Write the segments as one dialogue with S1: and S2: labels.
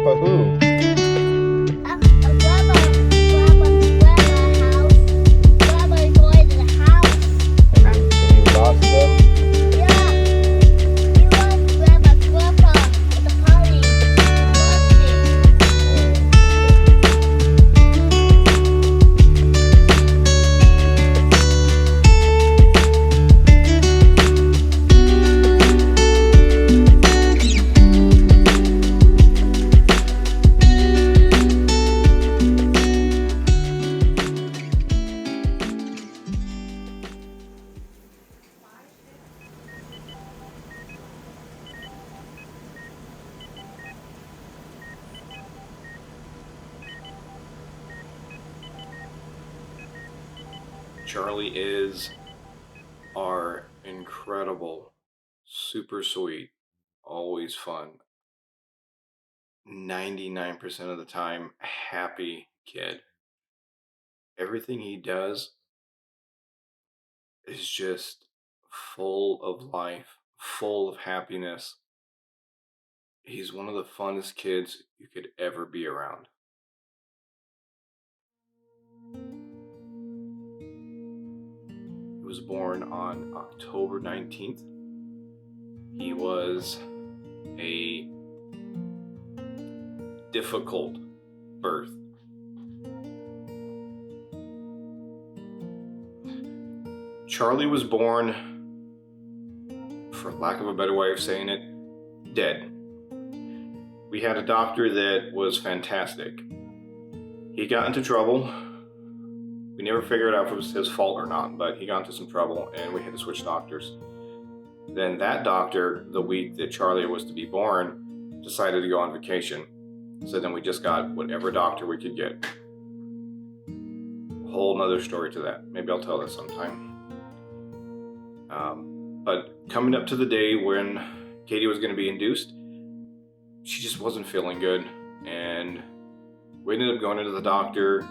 S1: Grandpa who?
S2: Grandma going to the house.
S1: And you lost them?
S2: Yeah, he lost grandpa at the party. He lost it.
S3: Charlie is our incredible, super sweet, always fun, 99% of the time happy kid. Everything he does is just full of life, full of happiness. He's one of the funnest kids you could ever be around. He was born on October 19th. He was a difficult birth. Charlie was born, for lack of a better way of saying it, dead. We had a doctor that was fantastic. He got into trouble. We never figured out if it was his fault or not, but he got into some trouble and we had to switch doctors. Then that doctor, the week that Charlie was to be born, decided to go on vacation. So then we just got whatever doctor we could get. A whole nother story to that. Maybe I'll tell that sometime. But coming up to the day when Katie was going to be induced, she just wasn't feeling good. And we ended up going into the doctor,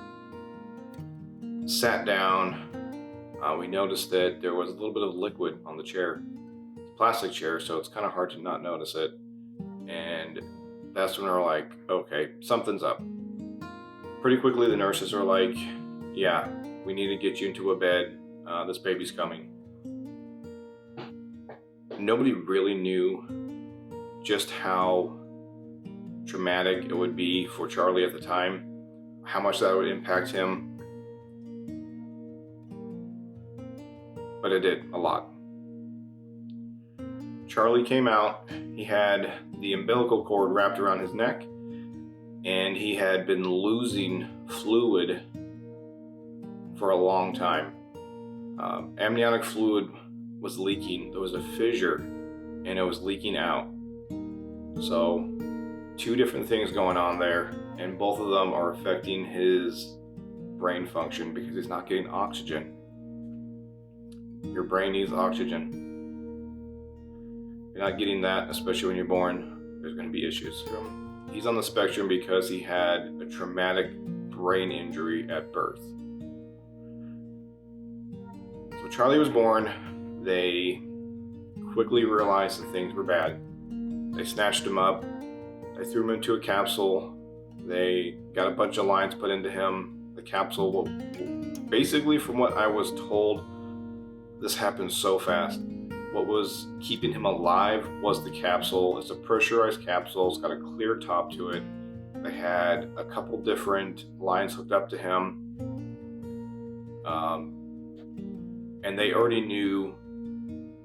S3: sat down. We noticed that there was a little bit of liquid on the chair. It's a plastic chair, so it's kind of hard to not notice it. And that's when we're like, okay, something's up. Pretty quickly, the nurses are like, yeah, we need to get you into a bed. This baby's coming. Nobody really knew just how traumatic it would be for Charlie at the time, how much that would impact him. But it did, a lot. Charlie came out, he had the umbilical cord wrapped around his neck, and he had been losing fluid for a long time. Amniotic fluid was leaking. There was a fissure, and it was leaking out. So, two different things going on there, and both of them are affecting his brain function because he's not getting oxygen. Your brain needs oxygen. If you're not getting that, especially when you're born, there's going to be issues. He's on the spectrum because he had a traumatic brain injury at birth. So Charlie was born. They quickly realized that things were bad. They snatched him up. They threw him into a capsule. They got a bunch of lines put into him. The capsule, basically from what I was told, this happened so fast. What was keeping him alive was the capsule. It's a pressurized capsule. It's got a clear top to it. They had a couple different lines hooked up to him. And they already knew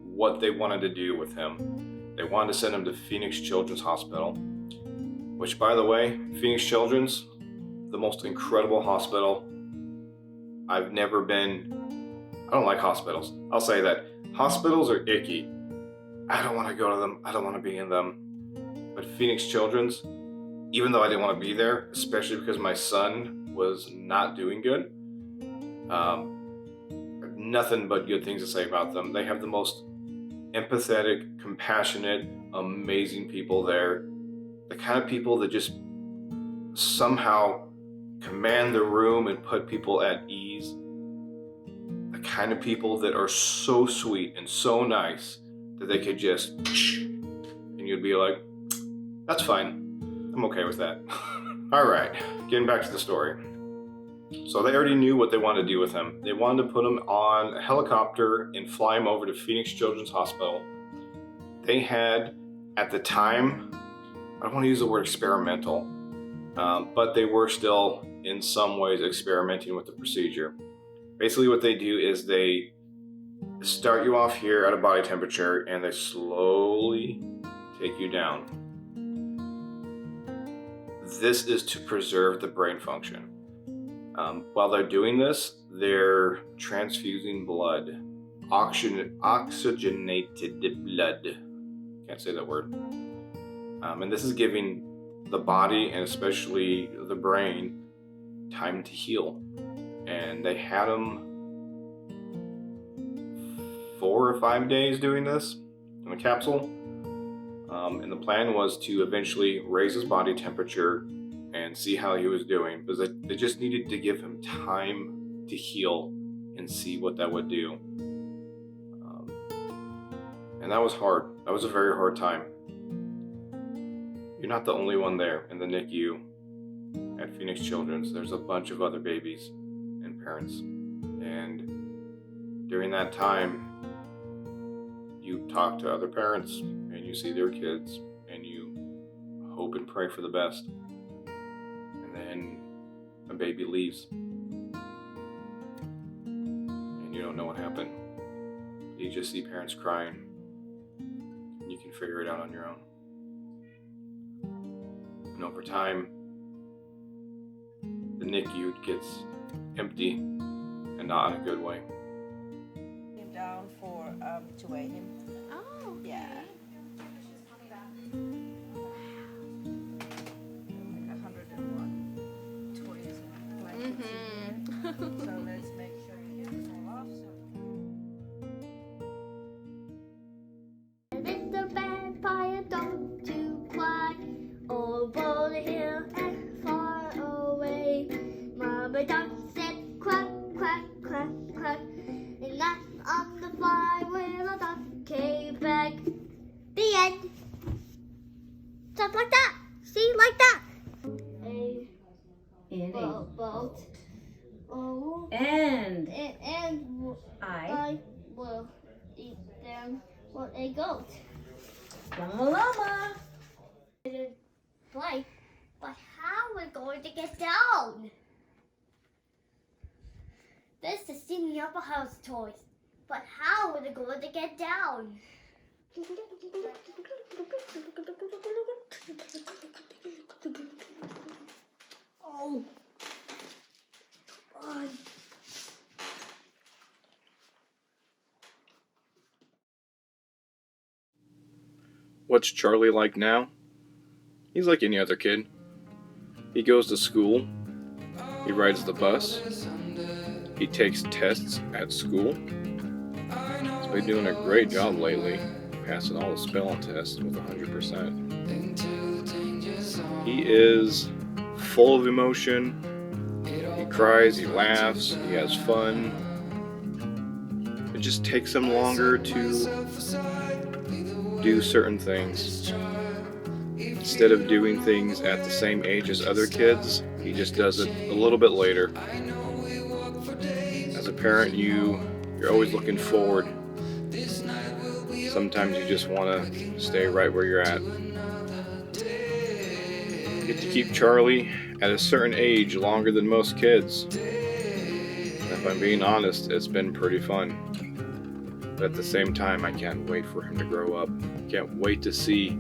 S3: what they wanted to do with him. They wanted to send him to Phoenix Children's Hospital, which, by the way, Phoenix Children's, the most incredible hospital. I've never been. I don't like hospitals. I'll say that. Hospitals are icky. I don't want to go to them. I don't want to be in them. But Phoenix Children's, even though I didn't want to be there, especially because my son was not doing good, nothing but good things to say about them. They have the most empathetic, compassionate, amazing people there. The kind of people that just somehow command the room and put people at ease. The kind of people that are so sweet and so nice that they could just, and you'd be like, that's fine. I'm okay with that. Alright, getting back to the story. So they already knew what they wanted to do with him. They wanted to put him on a helicopter and fly him over to Phoenix Children's Hospital. They had, at the time, I don't want to use the word experimental, but they were still in some ways experimenting with the procedure. Basically what they do is they start you off here at a body temperature and they slowly take you down. This is to preserve the brain function. While they're doing this, they're transfusing blood, oxygenated blood. Can't say that word. And this is giving the body and especially the brain time to heal. And they had him 4 or 5 days doing this in a capsule. And the plan was to eventually raise his body temperature and see how he was doing, because they just needed to give him time to heal and see what that would do. And that was hard. That was a very hard time. You're not the only one there in the NICU at Phoenix Children's. There's a bunch of other babies and parents. And during that time, you talk to other parents and you see their kids and you hope and pray for the best. And then a baby leaves. And you don't know what happened. You just see parents crying. And you can figure it out on your own. And over time, the NICU gets empty and not in a good way.
S4: Came down for to weigh him.
S2: Oh,
S4: Yeah. Like 101 toys and blankets. So let's make sure you get it all off.
S2: It's the vampire dog to fly over the hill and far away. Mama duck said quack, quack, quack, quack. And that's on the fly wheel a duck came back. The end. Just like that. See, like that.
S5: In
S2: Boat. Oh.
S5: and
S2: And I will eat them for a goat.
S5: llama llama.
S2: Play, but how are we going to get down? This is Sydney Upper House toys, but how are they going to get down? Oh, come on.
S3: What's Charlie like now? He's like any other kid. He goes to school. He rides the bus. He takes tests at school. He's been doing a great job lately, passing all the spelling tests with 100%. He is full of emotion. He cries, he laughs, he has fun. It just takes him longer to do certain things. Instead of doing things at the same age as other kids, he just does it a little bit later. As a parent, you're always looking forward. Sometimes you just want to stay right where you're at. You get to keep Charlie at a certain age longer than most kids. And if I'm being honest, it's been pretty fun. But at the same time, I can't wait for him to grow up. Can't wait to see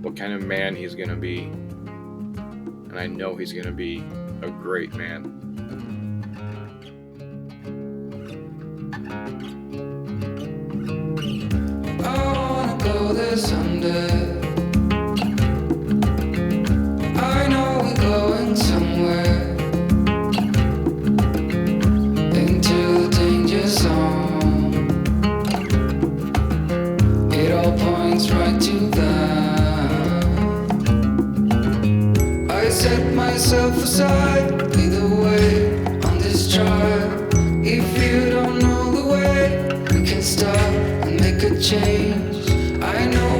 S3: what kind of man he's going to be. And I know he's going to be a great man.
S6: I wanna go there someday. I know we're going somewhere into the danger zone. It all points right to that. I set myself aside, lead the way on this trial. If you don't know the way, we can stop and make a change. I know